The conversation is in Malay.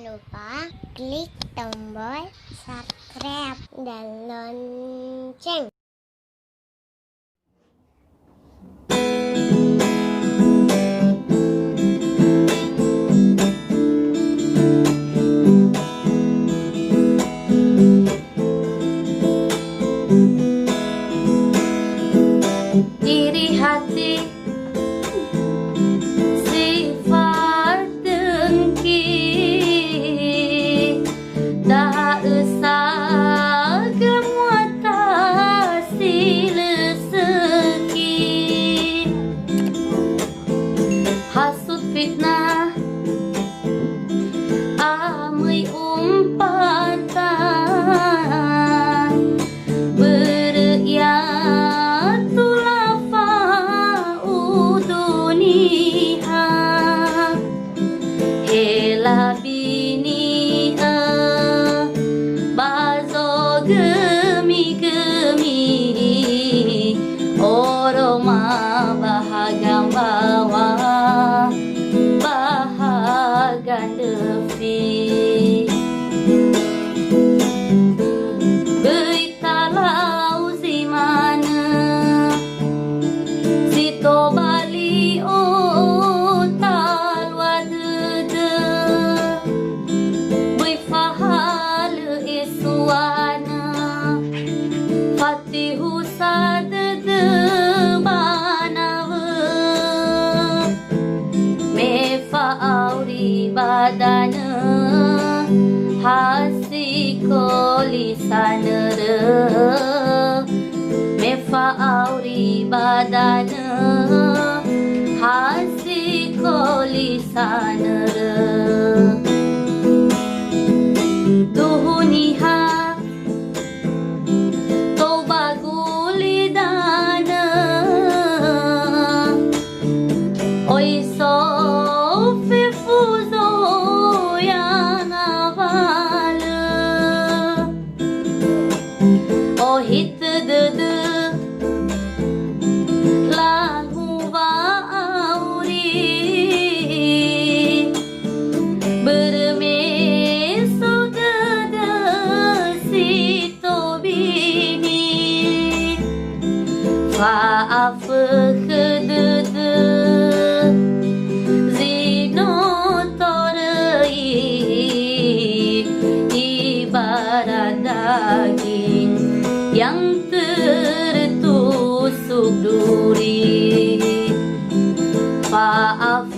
lupa klik tombol subscribe dan lonceng. Iri hati sifat dengki, tak usah gemuatasi leseki, hasut fitnah amai umpatan beriak bini bazo gemi-gemi oroma bahagang bawah bahagan defi berita lau si mana si to bali Fatihu sadede banawe mefa auri badana hasiko lisanere mefa auri badana hasiko lisanere duhuniha Lagu auri bermeso dede sito bini faaf kedede zino torei ibarat daging yang tertusuk duri, maaf